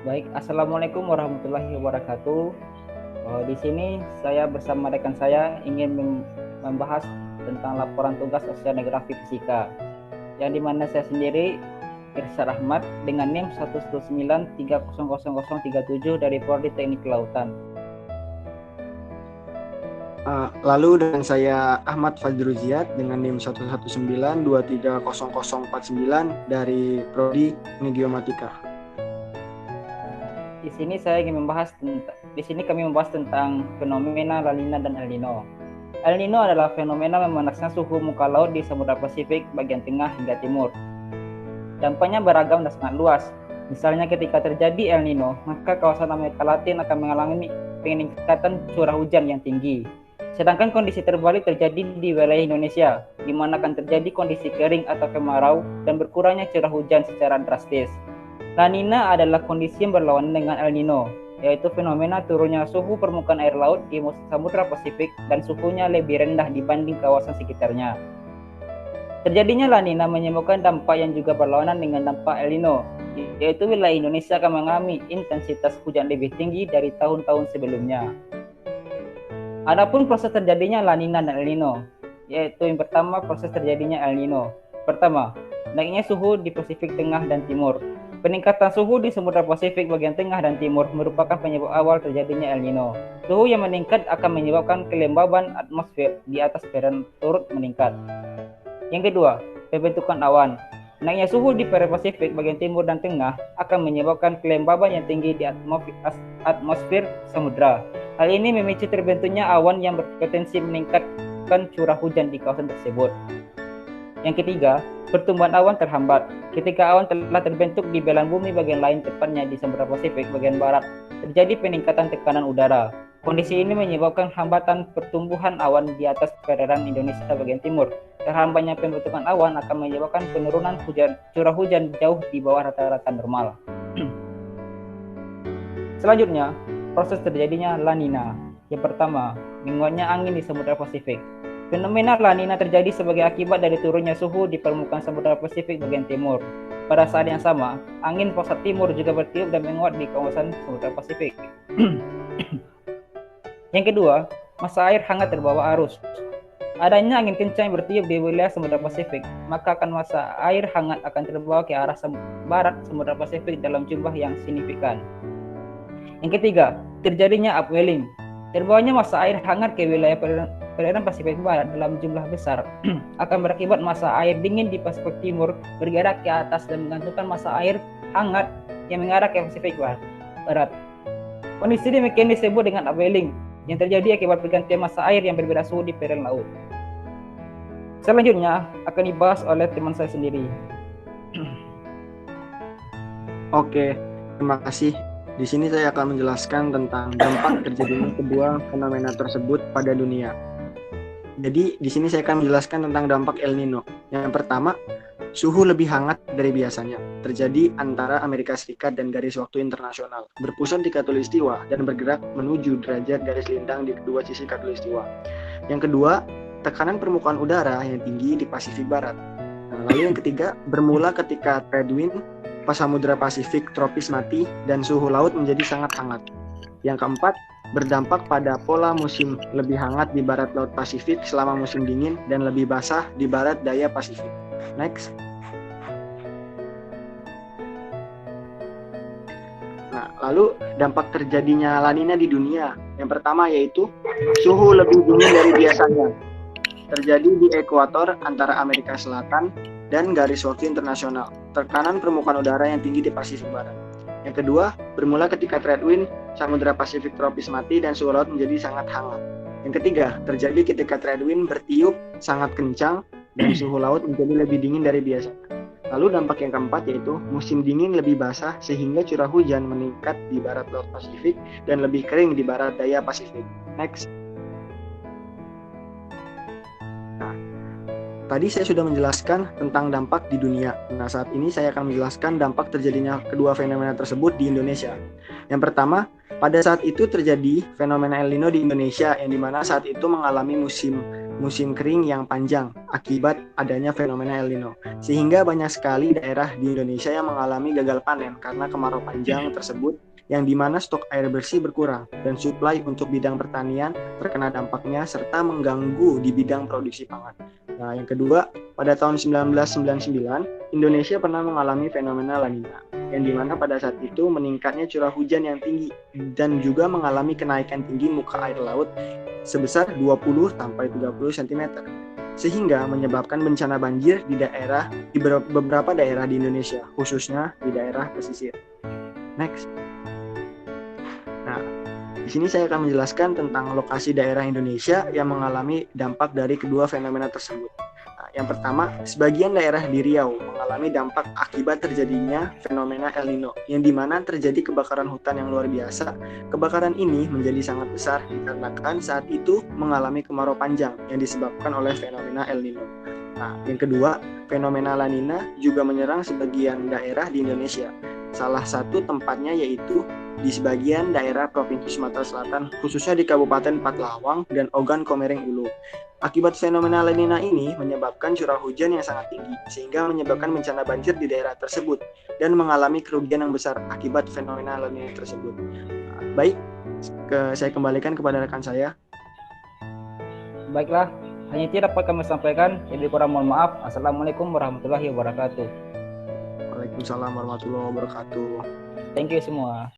Baik, Assalamualaikum warahmatullahi wabarakatuh. Di sini saya bersama rekan saya ingin membahas tentang laporan tugas oceanografi fisika, yang dimana saya sendiri Irsyad Ahmad dengan NIM 119300037 dari Prodi Teknik Kelautan. Lalu dengan saya Ahmad Fadruziat dengan NIM 119230049 dari Prodi Geomatika. Di sini kami membahas tentang fenomena La Nina dan El Nino. El Nino adalah fenomena memanasnya suhu muka laut di Samudra Pasifik bagian tengah hingga timur. Dampaknya beragam dan sangat luas. Misalnya ketika terjadi El Nino, maka kawasan Amerika Latin akan mengalami peningkatan curah hujan yang tinggi. Sedangkan kondisi terbalik terjadi di wilayah Indonesia, di mana akan terjadi kondisi kering atau kemarau dan berkurangnya curah hujan secara drastis. La Nina adalah kondisi yang berlawanan dengan El Nino, yaitu fenomena turunnya suhu permukaan air laut di Samudra Pasifik dan suhunya lebih rendah dibanding kawasan sekitarnya. Terjadinya La Nina menyebabkan dampak yang juga berlawanan dengan dampak El Nino, yaitu wilayah Indonesia akan mengalami intensitas hujan lebih tinggi dari tahun-tahun sebelumnya. Adapun proses terjadinya La Nina dan El Nino, yaitu yang pertama proses terjadinya El Nino. Pertama, naiknya suhu di Pasifik Tengah dan Timur. Peningkatan suhu di Samudra Pasifik bagian tengah dan timur merupakan penyebab awal terjadinya El Nino. Suhu yang meningkat akan menyebabkan kelembaban atmosfer di atas perairan turut meningkat. Yang kedua, pembentukan awan. Naiknya suhu di perairan Pasifik bagian timur dan tengah akan menyebabkan kelembaban yang tinggi di atmosfer samudra. Hal ini memicu terbentuknya awan yang berpotensi meningkatkan curah hujan di kawasan tersebut. Yang ketiga, pertumbuhan awan terhambat. Ketika awan telah terbentuk di belahan bumi bagian lain, tepatnya di Samudra Pasifik bagian barat, terjadi peningkatan tekanan udara. Kondisi ini menyebabkan hambatan pertumbuhan awan di atas perairan Indonesia bagian timur. Terhambatnya pembentukan awan akan menyebabkan penurunan curah hujan jauh di bawah rata-rata normal. Selanjutnya, proses terjadinya La Nina. Yang pertama, menguatnya angin di Samudra Pasifik. Fenomena La Nina terjadi sebagai akibat dari turunnya suhu di permukaan Samudra Pasifik bagian timur. Pada saat yang sama, angin pusat timur juga bertiup dan menguat di kawasan Samudra Pasifik. Yang kedua, massa air hangat terbawa arus. Adanya angin kencang yang bertiup di wilayah Samudra Pasifik, maka akan massa air hangat akan terbawa ke arah barat Samudra Pasifik dalam jumlah yang signifikan. Yang ketiga, terjadinya upwelling. Terbawanya massa air hangat ke wilayah perairan Pasifik Barat dalam jumlah besar akan berakibat massa air dingin di Pasifik Timur bergerak ke atas dan menggantungkan massa air hangat yang mengarah ke Pasifik Barat. Kondisi demikian disebut dengan upwelling yang terjadi akibat pergantian massa air yang berbeda suhu di perairan laut. Selanjutnya akan dibahas oleh teman saya sendiri. Oke, terima kasih. Di sini saya akan menjelaskan tentang dampak terjadinya kedua fenomena tersebut pada dunia. Jadi di sini saya akan menjelaskan tentang dampak El Nino. Yang pertama, suhu lebih hangat dari biasanya. Terjadi antara Amerika Serikat dan garis waktu internasional. Berpusat di Khatulistiwa dan bergerak menuju derajat garis lintang di kedua sisi Khatulistiwa. Yang kedua, tekanan permukaan udara yang tinggi di Pasifik Barat. Lalu yang ketiga, bermula ketika trade wind Samudra Pasifik tropis mati dan suhu laut menjadi sangat hangat. Yang keempat, berdampak pada pola musim lebih hangat di barat laut Pasifik selama musim dingin dan lebih basah di barat daya Pasifik. Next. Nah, lalu dampak terjadinya La Nina di dunia. Yang pertama yaitu suhu lebih dingin dari biasanya. Terjadi di ekuator antara Amerika Selatan dan garis waktu internasional. Tekanan permukaan udara yang tinggi di Pasifik Barat. Yang kedua, bermula ketika trade wind Samudra Pasifik tropis mati dan suhu laut menjadi sangat hangat. Yang ketiga, terjadi ketika trade wind bertiup sangat kencang dan suhu laut menjadi lebih dingin dari biasanya. Lalu dampak yang keempat yaitu musim dingin lebih basah sehingga curah hujan meningkat di barat laut Pasifik dan lebih kering di barat daya Pasifik. Next. Tadi saya sudah menjelaskan tentang dampak di dunia. Nah, saat ini saya akan menjelaskan dampak terjadinya kedua fenomena tersebut di Indonesia. Yang pertama, pada saat itu terjadi fenomena El Nino di Indonesia, yang dimana saat itu mengalami musim musim kering yang panjang akibat adanya fenomena El Nino. Sehingga banyak sekali daerah di Indonesia yang mengalami gagal panen karena kemarau panjang tersebut, yang dimana stok air bersih berkurang dan suplai untuk bidang pertanian terkena dampaknya serta mengganggu di bidang produksi pangan. Nah, yang kedua, pada tahun 1999, Indonesia pernah mengalami fenomena La Nina, yang dimana pada saat itu meningkatnya curah hujan yang tinggi dan juga mengalami kenaikan tinggi muka air laut sebesar 20-30 cm, sehingga menyebabkan bencana banjir di beberapa daerah di Indonesia, khususnya di daerah pesisir. Next. Nah, di sini saya akan menjelaskan tentang lokasi daerah Indonesia yang mengalami dampak dari kedua fenomena tersebut. Nah, yang pertama, sebagian daerah di Riau mengalami dampak akibat terjadinya fenomena El Nino, yang dimana terjadi kebakaran hutan yang luar biasa. Kebakaran ini menjadi sangat besar dikarenakan saat itu mengalami kemarau panjang yang disebabkan oleh fenomena El Nino. Nah, yang kedua, fenomena La Nina juga menyerang sebagian daerah di Indonesia. Salah satu tempatnya yaitu di sebagian daerah Provinsi Sumatera Selatan, khususnya di Kabupaten Patlawang dan Ogan Komering Ulu. Akibat fenomena La Nina ini menyebabkan curah hujan yang sangat tinggi, sehingga menyebabkan bencana banjir di daerah tersebut dan mengalami kerugian yang besar akibat fenomena La Nina tersebut. Baik, saya kembalikan kepada rekan saya. Baiklah, hanya itu dapat kami sampaikan. Lebih kurang mohon maaf. Assalamualaikum warahmatullahi wabarakatuh. Waalaikumsalam warahmatullahi wabarakatuh. Thank you semua.